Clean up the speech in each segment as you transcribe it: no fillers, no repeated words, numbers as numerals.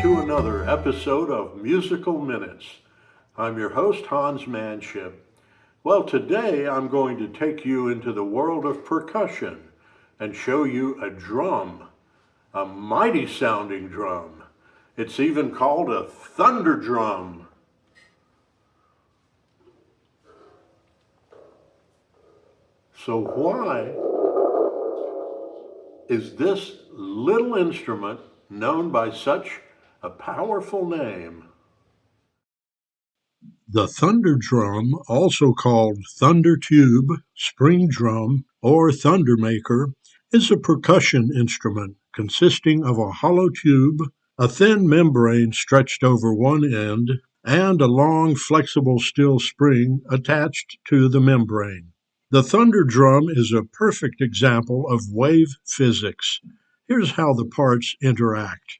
to another episode of Musical Minutes. I'm your host, Hans Manship. Well, today I'm going to take you into the world of percussion and show you a drum, a mighty sounding drum. It's even called a thunder drum. So why is this little instrument known by such a powerful name? The thunder drum, also called thunder tube, spring drum, or thunder maker, is a percussion instrument consisting of a hollow tube, a thin membrane stretched over one end, and a long flexible steel spring attached to the membrane. The thunder drum is a perfect example of wave physics. Here's how the parts interact.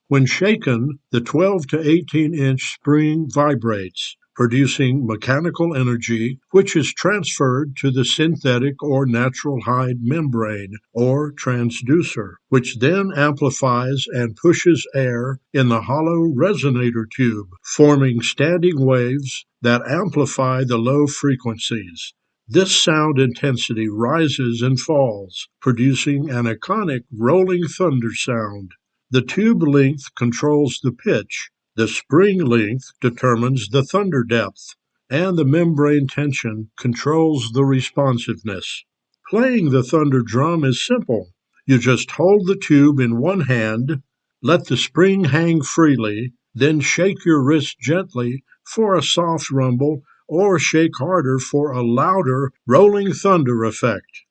When shaken, the 12 to 18-inch spring vibrates, producing mechanical energy which is transferred to the synthetic or natural hide membrane, or transducer, which then amplifies and pushes air in the hollow resonator tube, forming standing waves that amplify the low frequencies. This sound intensity rises and falls, producing an iconic rolling thunder sound. The tube length controls the pitch, the spring length determines the thunder depth, and the membrane tension controls the responsiveness. Playing the thunder drum is simple. You just hold the tube in one hand, let the spring hang freely, then shake your wrist gently for a soft rumble or shake harder for a louder rolling thunder effect.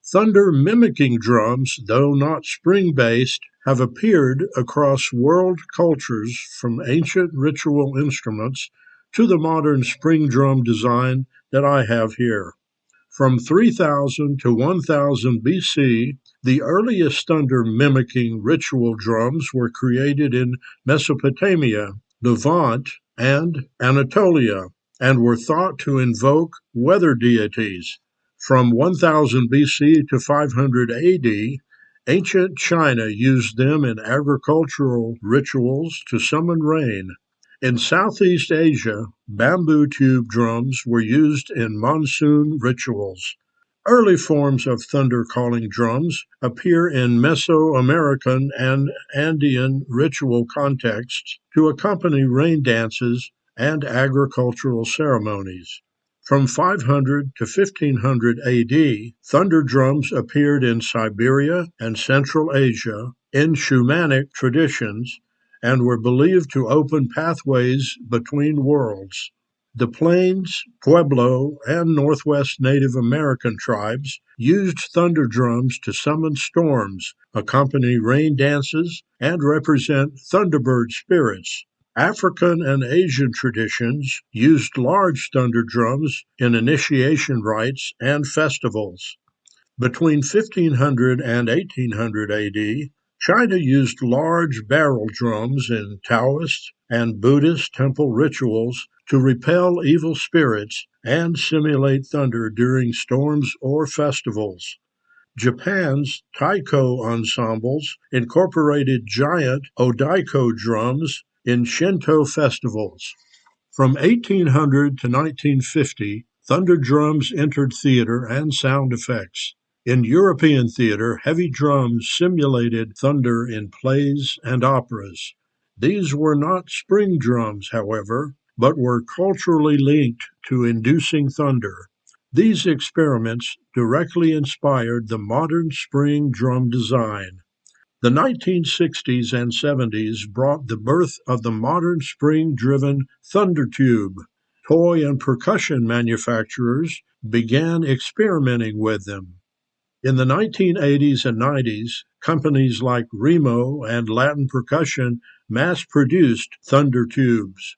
Thunder mimicking drums, though not spring-based, have appeared across world cultures from ancient ritual instruments to the modern spring drum design that I have here. From 3000 to 1000 BC, the earliest thunder mimicking ritual drums were created in Mesopotamia, Levant, and Anatolia, and were thought to invoke weather deities. From 1000 BC to 500 AD, ancient China used them in agricultural rituals to summon rain. In Southeast Asia, bamboo tube drums were used in monsoon rituals. Early forms of thunder calling drums appear in Mesoamerican and Andean ritual contexts to accompany rain dances and agricultural ceremonies. From 500 to 1500 AD, thunder drums appeared in Siberia and Central Asia in shamanic traditions and were believed to open pathways between worlds. The Plains, Pueblo, and Northwest Native American tribes used thunder drums to summon storms, accompany rain dances, and represent thunderbird spirits. African and Asian traditions used large thunder drums in initiation rites and festivals. Between 1500 and 1800 AD, China used large barrel drums in Taoist and Buddhist temple rituals to repel evil spirits and simulate thunder during storms or festivals. Japan's taiko ensembles incorporated giant odaiko drums in Shinto festivals. From 1800 to 1950, thunder drums entered theater and sound effects. In European theater, heavy drums simulated thunder in plays and operas. These were not spring drums, however, but were culturally linked to inducing thunder. These experiments directly inspired the modern spring drum design. The 1960s and 70s brought the birth of the modern spring-driven thunder tube. Toy and percussion manufacturers began experimenting with them. In the 1980s and 90s, companies like Remo and Latin Percussion mass-produced thunder tubes.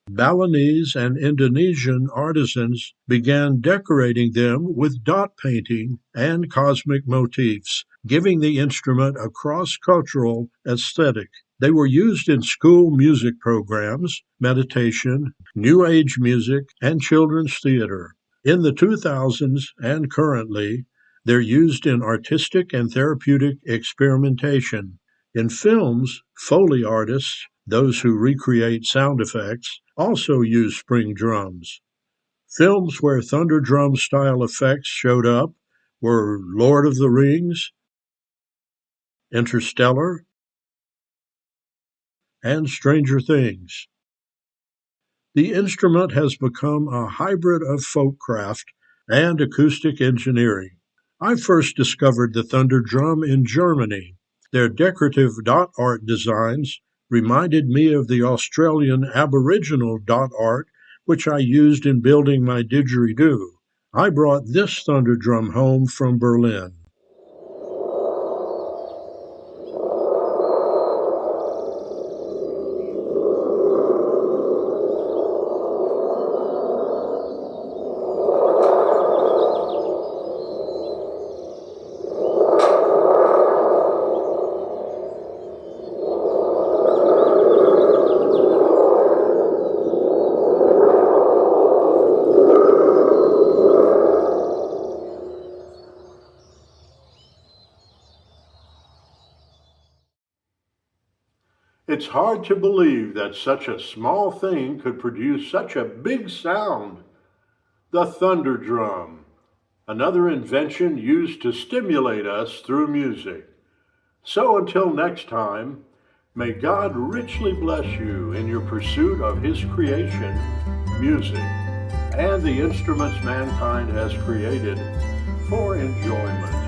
Balinese and Indonesian artisans began decorating them with dot painting and cosmic motifs, giving the instrument a cross-cultural aesthetic. They were used in school music programs, meditation, New Age music, and children's theater. In the 2000s and currently, they're used in artistic and therapeutic experimentation. In films, Foley artists Those who recreate sound effects also use spring drums. Films where thunder drum style effects showed up were Lord of the Rings, Interstellar, and Stranger Things. The instrument has become a hybrid of folkcraft and acoustic engineering. I first discovered the thunder drum in Germany. Their decorative dot art designs reminded me of the Australian Aboriginal dot art which I used in building my didgeridoo. I brought this thunder drum home from Berlin. It's hard to believe that such a small thing could produce such a big sound. The thunder drum, another invention used to stimulate us through music. So until next time, may God richly bless you in your pursuit of His creation, music, and the instruments mankind has created for enjoyment.